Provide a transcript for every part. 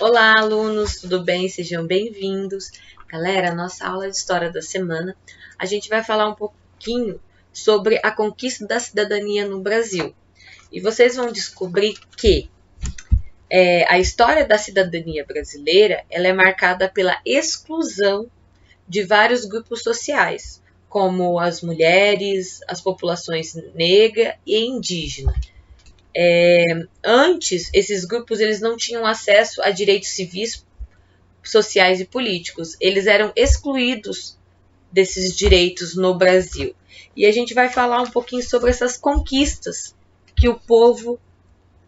Olá, alunos, tudo bem? Sejam bem-vindos. Galera, nossa aula de História da semana, a gente vai falar um pouquinho sobre a conquista da cidadania no Brasil. E vocês vão descobrir que a história da cidadania brasileira ela é marcada pela exclusão de vários grupos sociais, como as mulheres, as populações negra e indígena. Antes, esses grupos eles não tinham acesso a direitos civis, sociais e políticos. Eles eram excluídos desses direitos no Brasil. E a gente vai falar um pouquinho sobre essas conquistas que o povo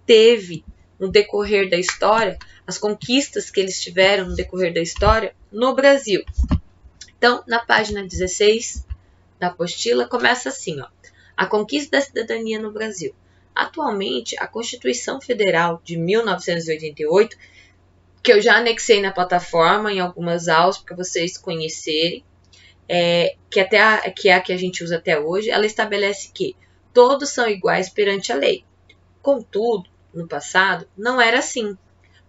teve no decorrer da história, as conquistas que eles tiveram no decorrer da história no Brasil. Então, na página 16 da apostila, começa assim, ó. A conquista da cidadania no Brasil. Atualmente, a Constituição Federal de 1988, que eu já anexei na plataforma em algumas aulas para vocês conhecerem, que é a que a gente usa até hoje, ela estabelece que todos são iguais perante a lei. Contudo, no passado, não era assim,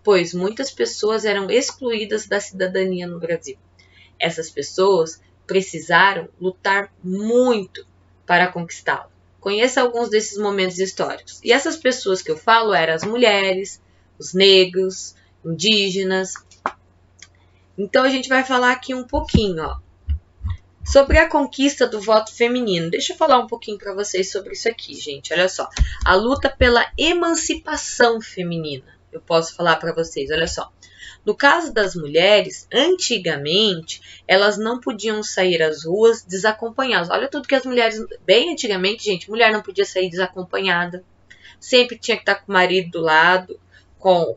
pois muitas pessoas eram excluídas da cidadania no Brasil. Essas pessoas precisaram lutar muito para conquistá-la. Conheça alguns desses momentos históricos. E essas pessoas que eu falo eram as mulheres, os negros, indígenas. Então a gente vai falar aqui um pouquinho, ó, sobre a conquista do voto feminino. Deixa eu falar um pouquinho para vocês sobre isso aqui, gente. Olha só, a luta pela emancipação feminina. Eu posso falar para vocês, olha só. No caso das mulheres, antigamente, elas não podiam sair às ruas desacompanhadas. Olha tudo que as mulheres, bem antigamente, gente, mulher não podia sair desacompanhada. Sempre tinha que estar com o marido do lado, com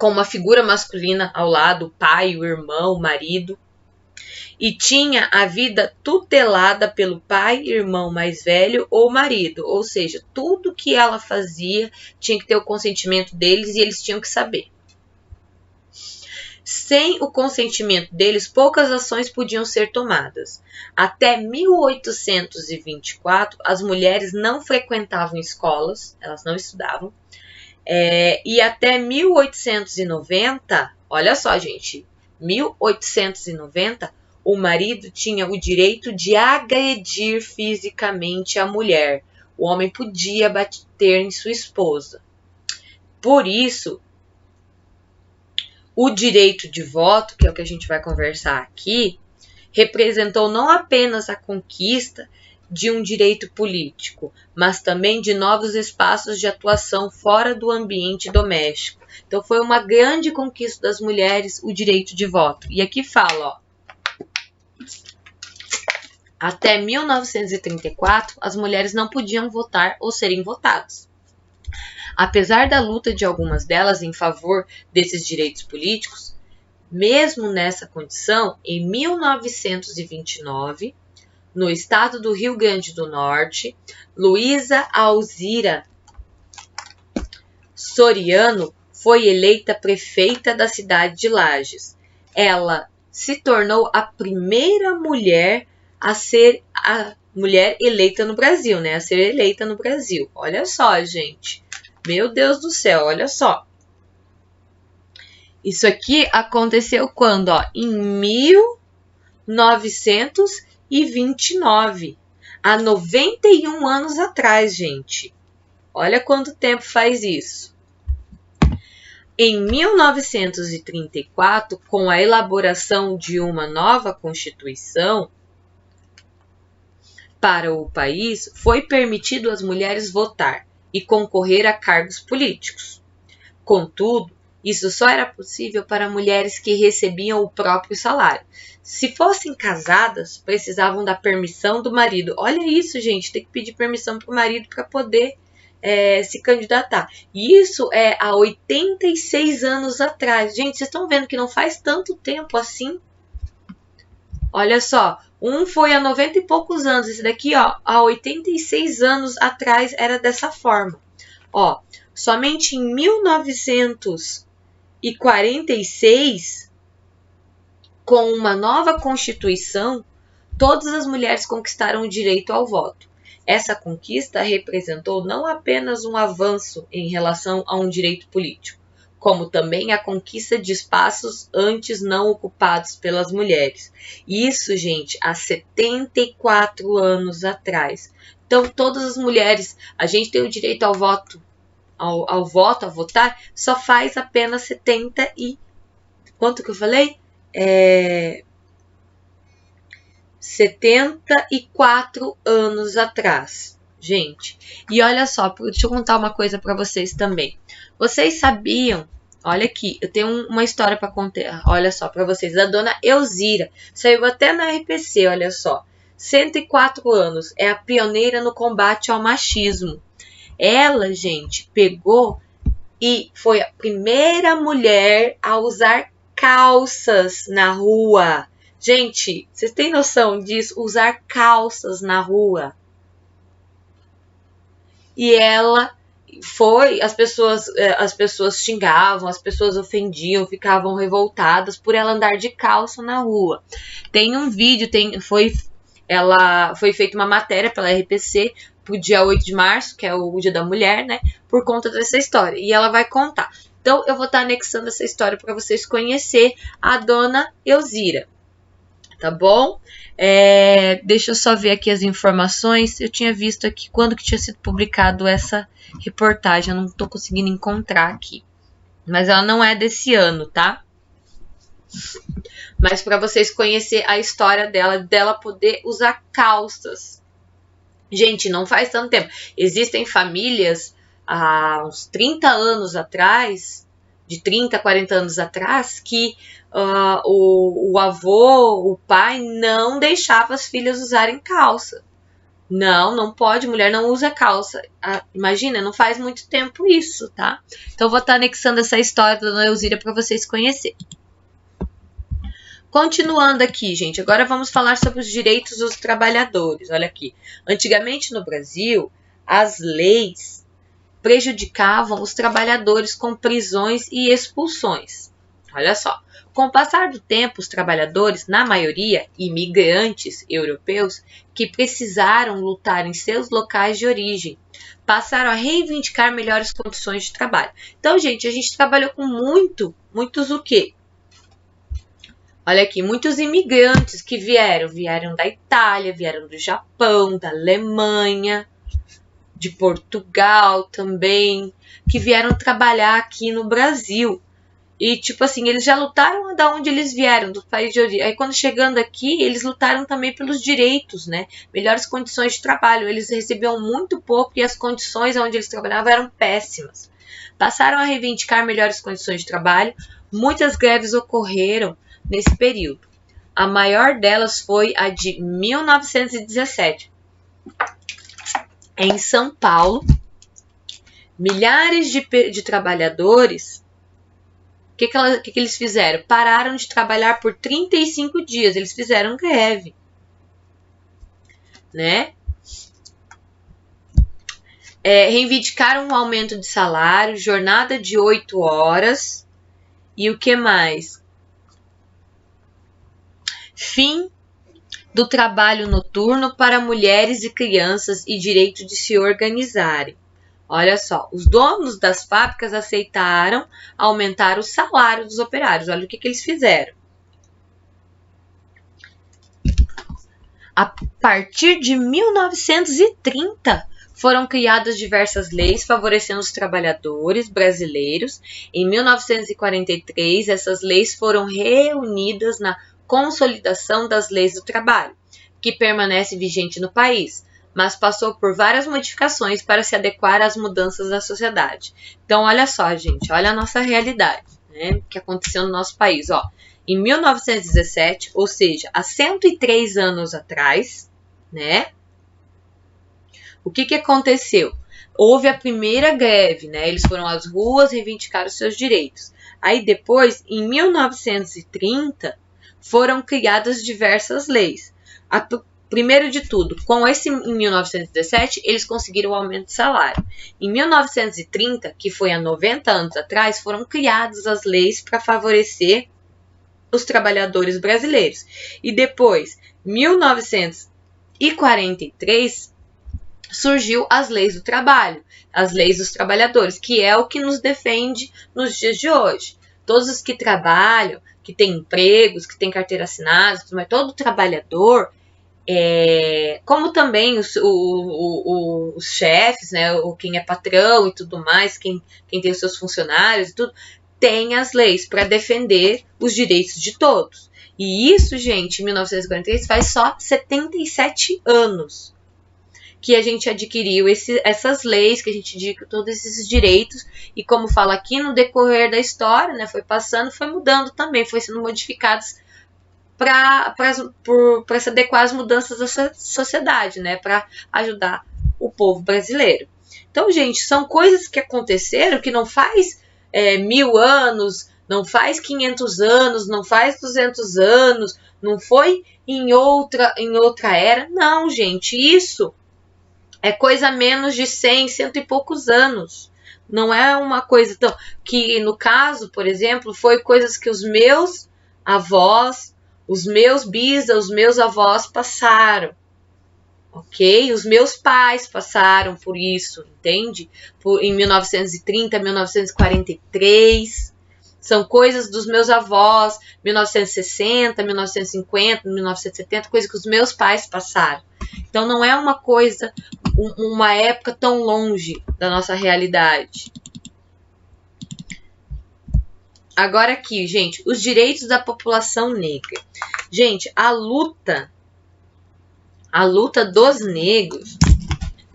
uma figura masculina ao lado, o pai, o irmão, o marido. E tinha a vida tutelada pelo pai, irmão mais velho ou marido. Ou seja, tudo que ela fazia tinha que ter o consentimento deles e eles tinham que saber. Sem o consentimento deles, poucas ações podiam ser tomadas. Até 1824, as mulheres não frequentavam escolas, elas não estudavam. E até 1890, olha só, gente, 1890, o marido tinha o direito de agredir fisicamente a mulher. O homem podia bater em sua esposa. Por isso, o direito de voto, que é o que a gente vai conversar aqui, representou não apenas a conquista de um direito político, mas também de novos espaços de atuação fora do ambiente doméstico. Então, foi uma grande conquista das mulheres o direito de voto. E aqui fala, ó, até 1934, as mulheres não podiam votar ou serem votadas. Apesar da luta de algumas delas em favor desses direitos políticos, mesmo nessa condição, em 1929, no estado do Rio Grande do Norte, Luísa Alzira Soriano foi eleita prefeita da cidade de Lages. Ela se tornou a primeira mulher a ser a mulher eleita no Brasil, né? A ser eleita no Brasil. Olha só, gente. Meu Deus do céu, olha só. Isso aqui aconteceu quando? Ó, em 1929. Há 91 anos atrás, gente. Olha quanto tempo faz isso. Em 1934, com a elaboração de uma nova Constituição para o país, foi permitido às mulheres votar e concorrer a cargos políticos. Contudo, isso só era possível para mulheres que recebiam o próprio salário. Se fossem casadas, precisavam da permissão do marido. Olha isso, gente, tem que pedir permissão para o marido para poder se candidatar. E isso é há 86 anos atrás. Gente, vocês estão vendo que não faz tanto tempo assim? Olha só, um foi há 90 e poucos anos. Esse daqui, ó, há 86 anos atrás era dessa forma. Ó, somente em 1946, com uma nova Constituição, todas as mulheres conquistaram o direito ao voto. Essa conquista representou não apenas um avanço em relação a um direito político, como também a conquista de espaços antes não ocupados pelas mulheres. Isso, gente, há 74 anos atrás. Então, todas as mulheres, a gente tem o direito ao voto, ao voto, a votar, só faz apenas 70 e... Quanto que eu falei? 74 anos atrás, gente. E olha só, deixa eu contar uma coisa para vocês também. Vocês sabiam? Olha aqui, eu tenho uma história para contar. Olha só para vocês, da dona Elzira. Saiu até na RPC, olha só. 104 anos, é a pioneira no combate ao machismo. Ela, gente, pegou e foi a primeira mulher a usar calças na rua. Gente, vocês têm noção disso? Usar calças na rua. E ela foi, as pessoas xingavam, as pessoas ofendiam, ficavam revoltadas por ela andar de calça na rua. Tem um vídeo, foi feita uma matéria pela RPC pro dia 8 de março, que é o Dia da Mulher, né? Por conta dessa história. E ela vai contar. Então, eu vou estar anexando essa história para vocês conhecerem a dona Elzira. Tá bom? Deixa eu só ver aqui as informações. Eu tinha visto aqui quando que tinha sido publicado essa reportagem. Eu não tô conseguindo encontrar aqui. Mas ela não é desse ano, tá? Mas para vocês conhecerem a história dela poder usar calças. Gente, não faz tanto tempo. Existem famílias há uns 30 anos atrás, de 30, 40 anos atrás, que o avô, o pai, não deixava as filhas usarem calça. Não pode, mulher não usa calça. Imagina, não faz muito tempo isso, tá? Então, eu vou estar anexando essa história da dona Elzira para vocês conhecerem. Continuando aqui, gente, agora vamos falar sobre os direitos dos trabalhadores. Olha aqui, antigamente no Brasil, as leis prejudicavam os trabalhadores com prisões e expulsões. Olha só, com o passar do tempo, os trabalhadores, na maioria imigrantes europeus, que precisaram lutar em seus locais de origem, passaram a reivindicar melhores condições de trabalho. Então, gente, a gente trabalhou com muitos o quê? Olha aqui, muitos imigrantes que vieram da Itália, vieram do Japão, da Alemanha, de Portugal também, que vieram trabalhar aqui no Brasil. E, tipo assim, eles já lutaram da onde eles vieram, do país de origem. Aí, quando chegando aqui, eles lutaram também pelos direitos, né? Melhores condições de trabalho. Eles recebiam muito pouco e as condições onde eles trabalhavam eram péssimas. Passaram a reivindicar melhores condições de trabalho. Muitas greves ocorreram nesse período. A maior delas foi a de 1917. Em São Paulo, milhares de trabalhadores, o que eles fizeram? Pararam de trabalhar por 35 dias, eles fizeram greve, né? Reivindicaram um aumento de salário, jornada de 8 horas e o que mais? Fim do trabalho noturno para mulheres e crianças e direito de se organizarem. Olha só, os donos das fábricas aceitaram aumentar o salário dos operários. Olha o que eles fizeram. A partir de 1930, foram criadas diversas leis favorecendo os trabalhadores brasileiros. Em 1943, essas leis foram reunidas na Consolidação das Leis do Trabalho, que permanece vigente no país, mas passou por várias modificações para se adequar às mudanças da sociedade. Então, olha só, gente, olha a nossa realidade, né, que aconteceu no nosso país. Ó, em 1917, ou seja, há 103 anos atrás, né, o que aconteceu? Houve a primeira greve, né, eles foram às ruas reivindicar os seus direitos. Aí depois, em 1930, foram criadas diversas leis. Primeiro de tudo, em 1917, eles conseguiram o aumento de salário. Em 1930, que foi há 90 anos atrás, foram criadas as leis para favorecer os trabalhadores brasileiros. E depois, 1943, surgiu as leis do trabalho, as leis dos trabalhadores, que é o que nos defende nos dias de hoje. Todos os que trabalham, que têm empregos, que têm carteira assinada, mas todo trabalhador, como também os chefes, né, ou quem é patrão e tudo mais, quem tem os seus funcionários e tudo, tem as leis para defender os direitos de todos. E isso, gente, em 1943 faz só 77 anos que a gente adquiriu essas leis, que a gente adquiriu todos esses direitos, e como fala aqui, no decorrer da história, né, foi passando, foi mudando também, foi sendo modificados para se adequar às mudanças da sociedade, né, para ajudar o povo brasileiro. Então, gente, são coisas que aconteceram que não faz 1000 anos, não faz 500 anos, não faz 200 anos, não foi em outra era. Não, gente, isso é coisa menos de 100, cento e poucos anos. Não é uma coisa tão... Que, no caso, por exemplo, foi coisas que os meus avós, os meus bisavós, os meus avós passaram. Ok? Os meus pais passaram por isso, entende? Em 1930, 1943. São coisas dos meus avós, 1960, 1950, 1970, coisas que os meus pais passaram. Então não é uma coisa, uma época tão longe da nossa realidade. Agora aqui, gente, os direitos da população negra. Gente, a luta dos negros,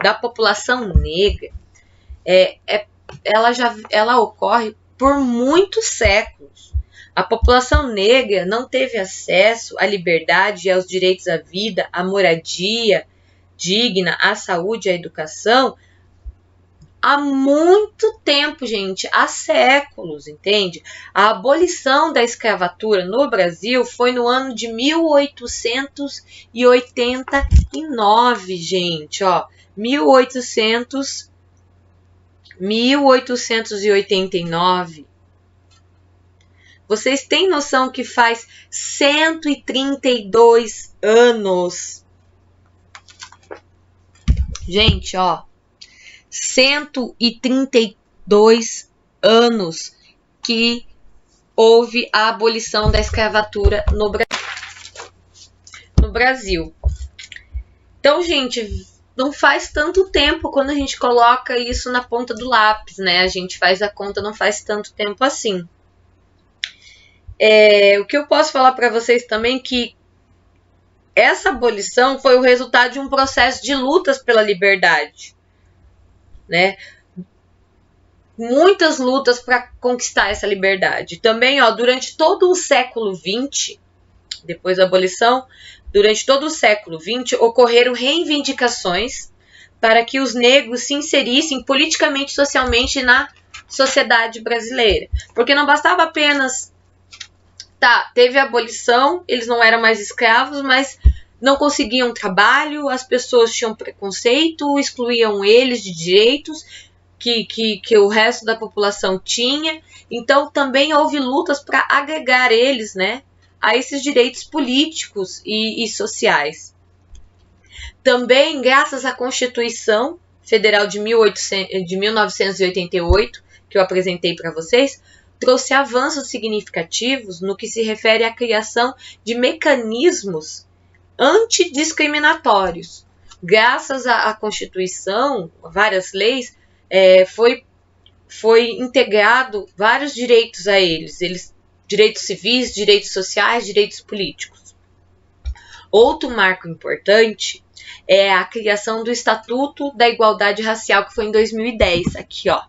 da população negra, ela ocorre por muitos séculos. A população negra não teve acesso à liberdade e aos direitos à vida, à moradia digna, à saúde, à educação há muito tempo, gente, há séculos, entende? A abolição da escravatura no Brasil foi no ano de 1889, gente, ó, 1889. Vocês têm noção que faz 132 anos? Gente, ó, 132 anos que houve a abolição da escravatura no Brasil. Então, gente, não faz tanto tempo quando a gente coloca isso na ponta do lápis, né? A gente faz a conta, não faz tanto tempo assim. O que eu posso falar para vocês também que essa abolição foi o resultado de um processo de lutas pela liberdade, né? Muitas lutas para conquistar essa liberdade. Também, ó, durante todo o século XX, depois da abolição, durante todo o século XX, ocorreram reivindicações para que os negros se inserissem politicamente e socialmente na sociedade brasileira. Porque não bastava apenas... teve a abolição, eles não eram mais escravos, mas não conseguiam trabalho, as pessoas tinham preconceito, excluíam eles de direitos que o resto da população tinha. Então, também houve lutas para agregar eles, né, a esses direitos políticos e sociais. Também, graças à Constituição Federal de 1988, que eu apresentei para vocês, trouxe avanços significativos no que se refere à criação de mecanismos antidiscriminatórios. Graças à Constituição, várias leis, foi integrado vários direitos a eles, direitos civis, direitos sociais, direitos políticos. Outro marco importante é a criação do Estatuto da Igualdade Racial, que foi em 2010, aqui, ó.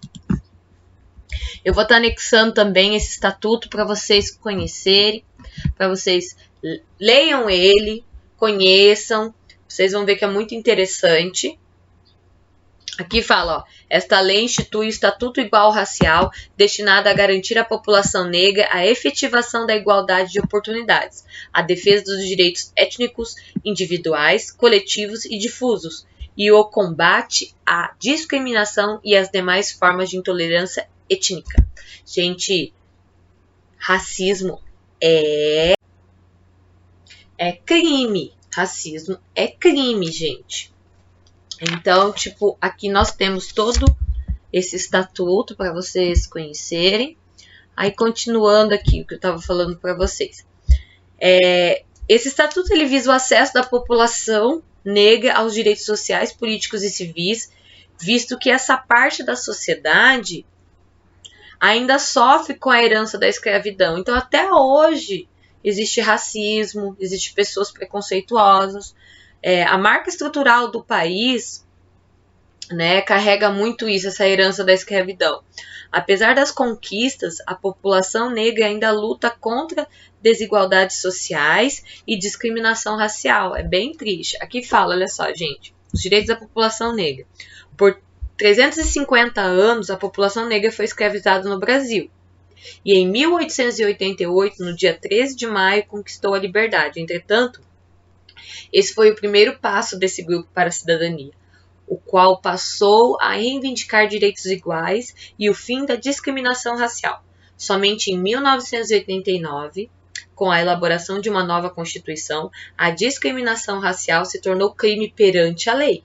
Eu vou estar anexando também esse estatuto para vocês conhecerem, para vocês leiam ele, conheçam, vocês vão ver que é muito interessante. Aqui fala, ó, esta lei institui o Estatuto Igual Racial, destinado a garantir à população negra a efetivação da igualdade de oportunidades, a defesa dos direitos étnicos, individuais, coletivos e difusos, e o combate à discriminação e às demais formas de intolerância étnica. Gente, racismo é crime. Racismo é crime, gente. Então, tipo, aqui nós temos todo esse estatuto para vocês conhecerem. Aí, continuando aqui o que eu estava falando para vocês. Esse estatuto ele visa o acesso da população negra aos direitos sociais, políticos e civis, visto que essa parte da sociedade ainda sofre com a herança da escravidão. Então, até hoje, existe racismo, existe pessoas preconceituosas. A marca estrutural do país, né, carrega muito isso, essa herança da escravidão. Apesar das conquistas, a população negra ainda luta contra desigualdades sociais e discriminação racial. É bem triste. Aqui fala, olha só, gente, os direitos da população negra. Por 350 anos, a população negra foi escravizada no Brasil. E em 1888, no dia 13 de maio, conquistou a liberdade. Entretanto, esse foi o primeiro passo desse grupo para a cidadania, o qual passou a reivindicar direitos iguais e o fim da discriminação racial. Somente em 1989, com a elaboração de uma nova Constituição, a discriminação racial se tornou crime perante a lei.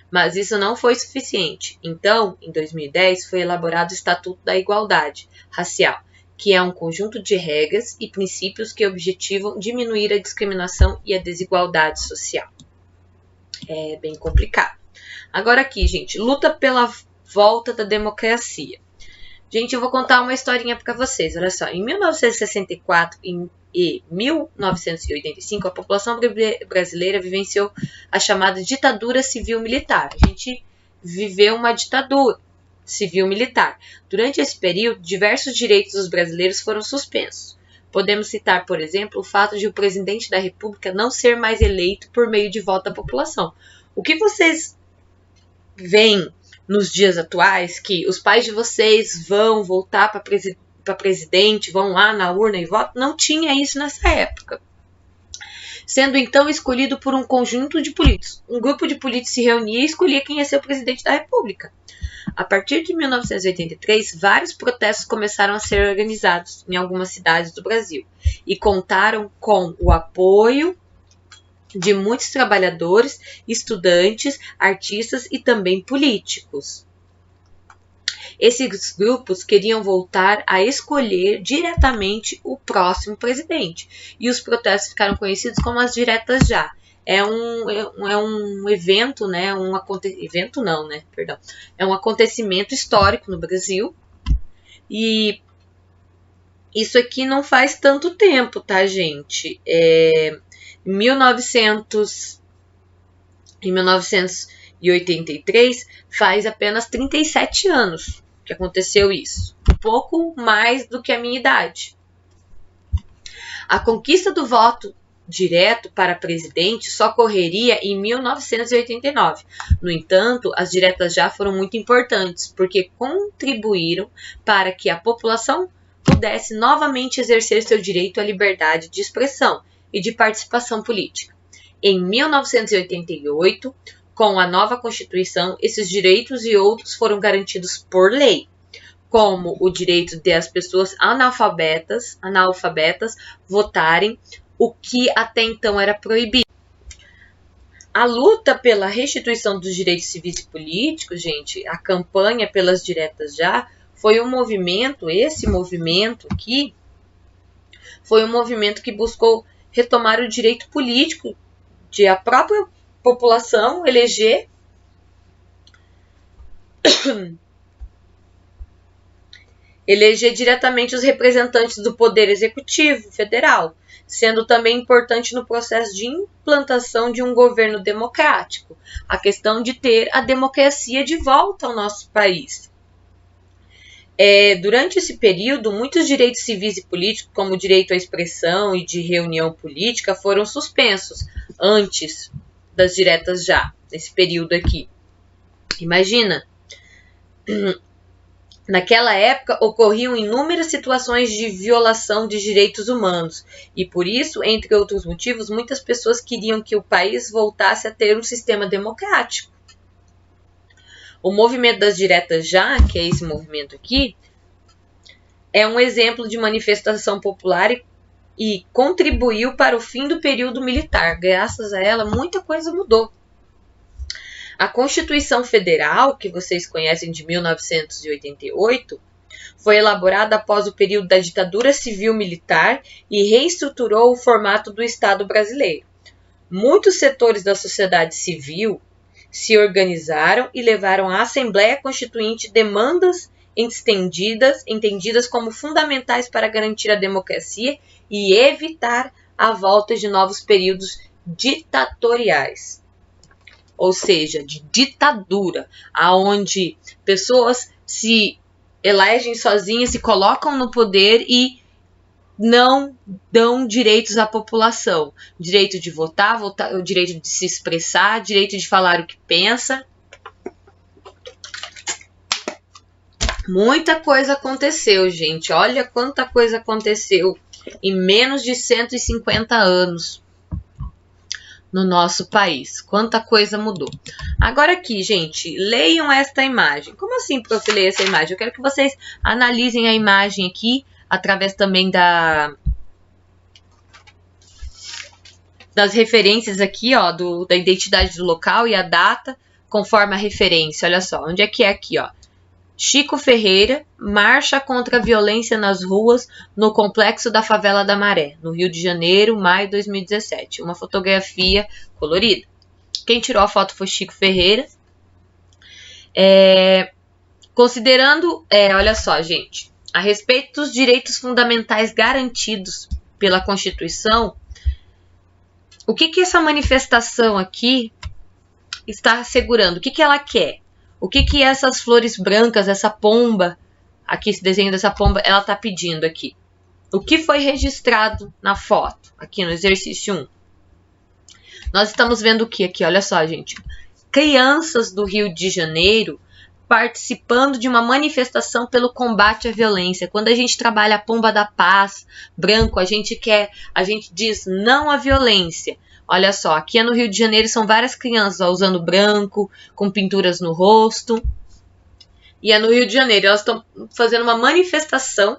Mas isso não foi suficiente. Então, em 2010, foi elaborado o Estatuto da Igualdade Racial, que é um conjunto de regras e princípios que objetivam diminuir a discriminação e a desigualdade social. É bem complicado. Agora aqui, gente, luta pela volta da democracia. Gente, eu vou contar uma historinha para vocês. Olha só, em 1964 e 1985, a população brasileira vivenciou a chamada ditadura civil-militar. A gente viveu uma ditadura civil-militar. Durante esse período, diversos direitos dos brasileiros foram suspensos. Podemos citar, por exemplo, o fato de o presidente da República não ser mais eleito por meio de voto da população. O que vocês veem nos dias atuais, que os pais de vocês vão voltar para presidente, vão lá na urna e votam, não tinha isso nessa época. Sendo então escolhido por um conjunto de políticos. Um grupo de políticos se reunia e escolhia quem ia ser o presidente da República. A partir de 1983, vários protestos começaram a ser organizados em algumas cidades do Brasil e contaram com o apoio de muitos trabalhadores, estudantes, artistas e também políticos. Esses grupos queriam voltar a escolher diretamente o próximo presidente, e os protestos ficaram conhecidos como as diretas já. É um evento, né? É um acontecimento histórico no Brasil, e isso aqui não faz tanto tempo, tá, gente? Em 1983, faz apenas 37 anos que aconteceu isso. Um pouco mais do que a minha idade. A conquista do voto direto para presidente só ocorreria em 1989. No entanto, as diretas já foram muito importantes, porque contribuíram para que a população pudesse novamente exercer seu direito à liberdade de expressão e de participação política. Em 1988, com a nova Constituição, esses direitos e outros foram garantidos por lei, como o direito de as pessoas analfabetas votarem, o que até então era proibido. A luta pela restituição dos direitos civis e políticos, gente, a campanha pelas diretas já, foi um movimento, esse movimento aqui, foi um movimento que buscou retomar o direito político de a própria população eleger diretamente os representantes do Poder Executivo Federal, sendo também importante no processo de implantação de um governo democrático, a questão de ter a democracia de volta ao nosso país. Durante esse período, muitos direitos civis e políticos, como o direito à expressão e de reunião política, foram suspensos antes das diretas já, nesse período aqui. Imagina, naquela época ocorriam inúmeras situações de violação de direitos humanos e por isso, entre outros motivos, muitas pessoas queriam que o país voltasse a ter um sistema democrático. O movimento das diretas já, que é esse movimento aqui, é um exemplo de manifestação popular e contribuiu para o fim do período militar. Graças a ela, muita coisa mudou. A Constituição Federal, que vocês conhecem de 1988, foi elaborada após o período da ditadura civil-militar e reestruturou o formato do Estado brasileiro. Muitos setores da sociedade civil se organizaram e levaram à Assembleia Constituinte demandas entendidas como fundamentais para garantir a democracia e evitar a volta de novos períodos ditatoriais. Ou seja, de ditadura, aonde pessoas se elegem sozinhas, se colocam no poder e não dão direitos à população. Direito de votar, o direito de se expressar, direito de falar o que pensa. Muita coisa aconteceu, gente. Olha quanta coisa aconteceu em menos de 150 anos no nosso país. Quanta coisa mudou. Agora aqui, gente, leiam esta imagem. Como assim, prof, ler essa imagem? Eu quero que vocês analisem a imagem aqui, através também das referências aqui, ó, da identidade do local e a data, conforme a referência. Olha só, onde é que é aqui, ó? Chico Ferreira marcha contra a violência nas ruas no complexo da Favela da Maré, no Rio de Janeiro, maio de 2017. Uma fotografia colorida. Quem tirou a foto foi Chico Ferreira. Considerando, olha só, gente, a respeito dos direitos fundamentais garantidos pela Constituição, o que essa manifestação aqui está assegurando? O que ela quer? O que essas flores brancas, essa pomba, aqui esse desenho dessa pomba, ela está pedindo aqui? O que foi registrado na foto, aqui no exercício 1? Nós estamos vendo o que aqui? Olha só, gente. Crianças do Rio de Janeiro participando de uma manifestação pelo combate à violência. Quando a gente trabalha a pomba da paz, branco, a gente diz não à violência. Olha só, aqui no Rio de Janeiro são várias crianças usando branco, com pinturas no rosto. E é no Rio de Janeiro, elas estão fazendo uma manifestação,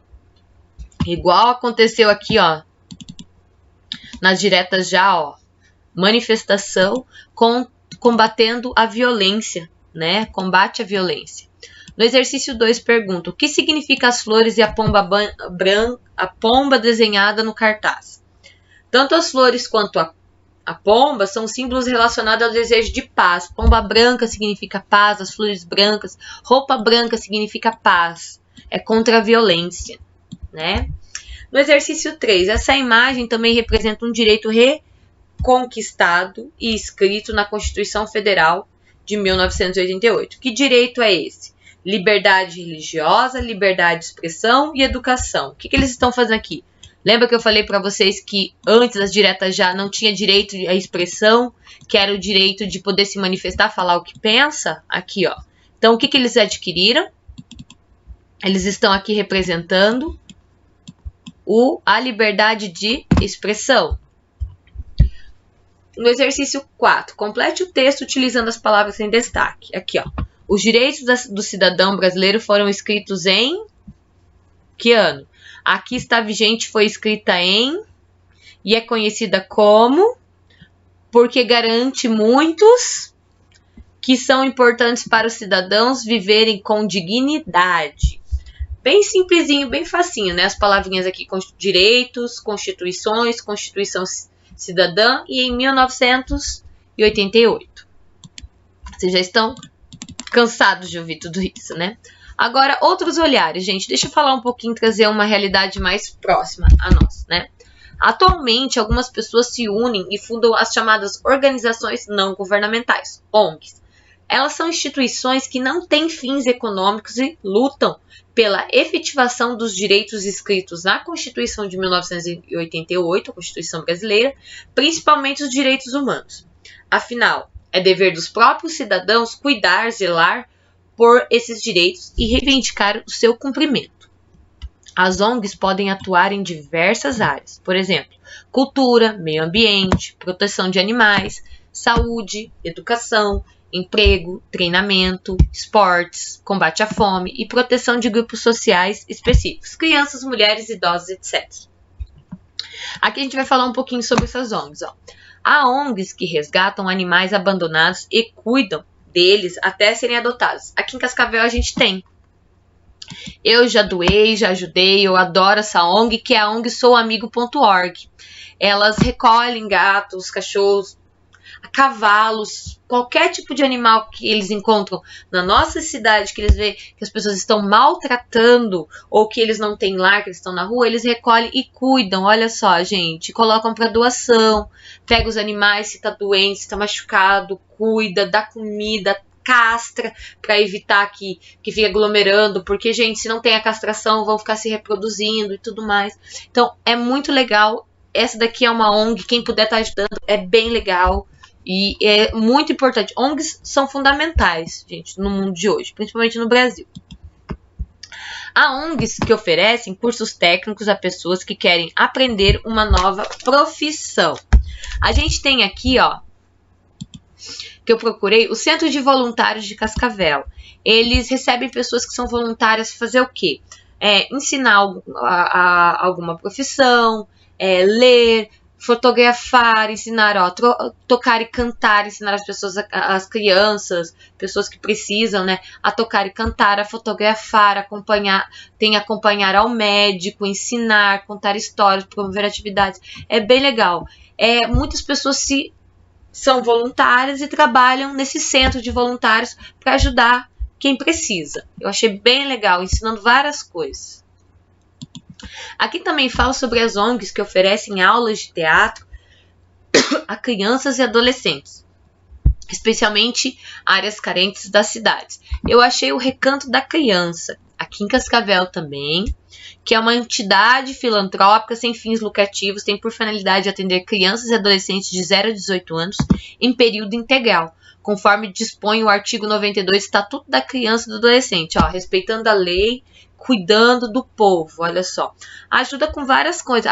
igual aconteceu aqui, ó, nas diretas já, ó, manifestação combatendo a violência, né? Combate à violência. No exercício 2 pergunta, o que significa as flores e a pomba branca, a pomba desenhada no cartaz? Tanto as flores quanto a pomba são símbolos relacionados ao desejo de paz. Pomba branca significa paz, as flores brancas. Roupa branca significa paz. É contra a violência, né? No exercício 3, essa imagem também representa um direito reconquistado e escrito na Constituição Federal de 1988. Que direito é esse? Liberdade religiosa, liberdade de expressão e educação. O que eles estão fazendo aqui? Lembra que eu falei para vocês que antes das diretas já não tinha direito à expressão, que era o direito de poder se manifestar, falar o que pensa? Aqui, ó. Então, o que eles adquiriram? Eles estão aqui representando a liberdade de expressão. No exercício 4, complete o texto utilizando as palavras em destaque. Aqui, ó. Os direitos do cidadão brasileiro foram escritos em que ano? Aqui está vigente, foi escrita em e é conhecida como, porque garante muitos que são importantes para os cidadãos viverem com dignidade. Bem simplesinho, bem facinho, né? As palavrinhas aqui, direitos, constituições, Constituição Cidadã e em 1988. Vocês já estão cansados de ouvir tudo isso, né? Agora, outros olhares, gente. Deixa eu falar um pouquinho, trazer uma realidade mais próxima a nós, né? Atualmente, algumas pessoas se unem e fundam as chamadas organizações não governamentais, ONGs. Elas são instituições que não têm fins econômicos e lutam pela efetivação dos direitos escritos na Constituição de 1988, a Constituição Brasileira, principalmente os direitos humanos. Afinal, é dever dos próprios cidadãos cuidar, zelar por esses direitos e reivindicar o seu cumprimento. As ONGs podem atuar em diversas áreas, por exemplo, cultura, meio ambiente, proteção de animais, saúde, educação, emprego, treinamento, esportes, combate à fome e proteção de grupos sociais específicos, crianças, mulheres, idosos, etc. Aqui a gente vai falar um pouquinho sobre essas ONGs. Ó. Há ONGs que resgatam animais abandonados e cuidam deles até serem adotados. Aqui em Cascavel a gente tem. Eu já doei, já ajudei, eu adoro essa ONG, que é a ONG souamigo.org. Elas recolhem gatos, cachorros, cavalos, qualquer tipo de animal que eles encontram na nossa cidade, que eles veem que as pessoas estão maltratando ou que eles não têm lar, que eles estão na rua, eles recolhem e cuidam. Olha só, gente, colocam para doação, pega os animais, se tá doente, se tá machucado, cuida, dá comida, castra para evitar que fique aglomerando, porque, gente, se não tem a castração, vão ficar se reproduzindo e tudo mais. Então, é muito legal. Essa daqui é uma ONG, quem puder estar ajudando, é bem legal. E é muito importante. ONGs são fundamentais, gente, no mundo de hoje, principalmente no Brasil. Há ONGs que oferecem cursos técnicos a pessoas que querem aprender uma nova profissão. A gente tem aqui, ó, que eu procurei, o Centro de Voluntários de Cascavel. Eles recebem pessoas que são voluntárias fazer o quê? Ensinar alguma profissão, ler, fotografar, ensinar, tocar e cantar, ensinar as pessoas, as crianças, pessoas que precisam, né, a tocar e cantar, a fotografar, acompanhar ao médico, ensinar, contar histórias, promover atividades. É bem legal. Muitas pessoas são voluntárias e trabalham nesse centro de voluntários para ajudar quem precisa. Eu achei bem legal, ensinando várias coisas. Aqui também falo sobre as ONGs que oferecem aulas de teatro a crianças e adolescentes, especialmente áreas carentes das cidades. Eu achei o Recanto da Criança, aqui em Cascavel também, que é uma entidade filantrópica sem fins lucrativos, tem por finalidade atender crianças e adolescentes de 0 a 18 anos em período integral, conforme dispõe o artigo 92 do Estatuto da Criança e do Adolescente, respeitando a lei, cuidando do povo, olha só. Ajuda com várias coisas.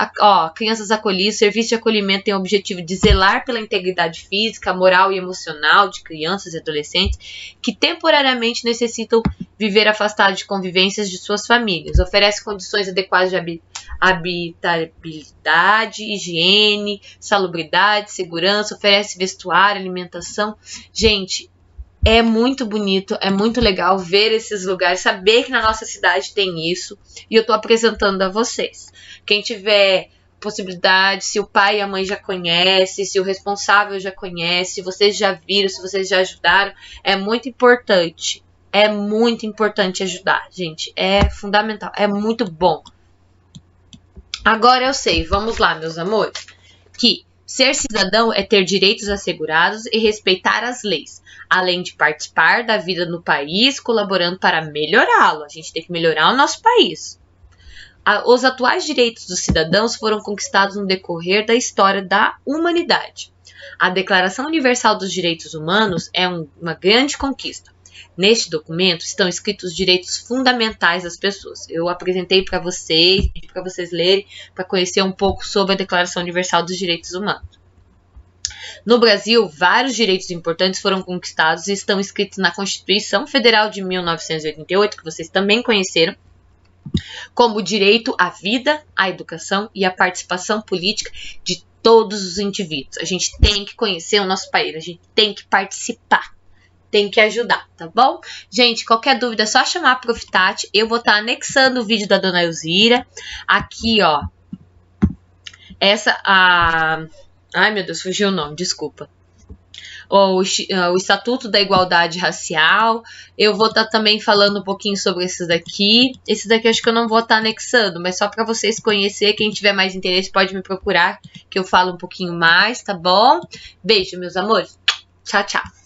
Crianças acolhidas, serviço de acolhimento tem o objetivo de zelar pela integridade física, moral e emocional de crianças e adolescentes que temporariamente necessitam viver afastados de convivências de suas famílias. Oferece condições adequadas de habitabilidade, higiene, salubridade, segurança, oferece vestuário, alimentação. Gente, é muito bonito, é muito legal ver esses lugares, saber que na nossa cidade tem isso, e eu tô apresentando a vocês. Quem tiver possibilidade, se o pai e a mãe já conhecem, se o responsável já conhece, se vocês já viram, se vocês já ajudaram, é muito importante. É muito importante ajudar, gente. É fundamental, é muito bom. Agora eu sei, vamos lá, meus amores, que ser cidadão é ter direitos assegurados e respeitar as leis, além de participar da vida no país, colaborando para melhorá-lo. A gente tem que melhorar o nosso país. Os atuais direitos dos cidadãos foram conquistados no decorrer da história da humanidade. A Declaração Universal dos Direitos Humanos é uma grande conquista. Neste documento estão escritos os direitos fundamentais das pessoas. Eu apresentei para vocês lerem, para conhecer um pouco sobre a Declaração Universal dos Direitos Humanos. No Brasil, vários direitos importantes foram conquistados e estão escritos na Constituição Federal de 1988, que vocês também conheceram, como o direito à vida, à educação e à participação política de todos os indivíduos. A gente tem que conhecer o nosso país, a gente tem que participar. Tem que ajudar, tá bom? Gente, qualquer dúvida é só chamar a Prof. Tati. Eu vou estar anexando o vídeo da Dona Elzira. Aqui, ó. Ai, meu Deus, fugiu o nome, desculpa. O Estatuto da Igualdade Racial. Eu vou estar também falando um pouquinho sobre esses daqui. Esses daqui acho que eu não vou estar anexando, mas só para vocês conhecerem. Quem tiver mais interesse pode me procurar, que eu falo um pouquinho mais, tá bom? Beijo, meus amores. Tchau, tchau.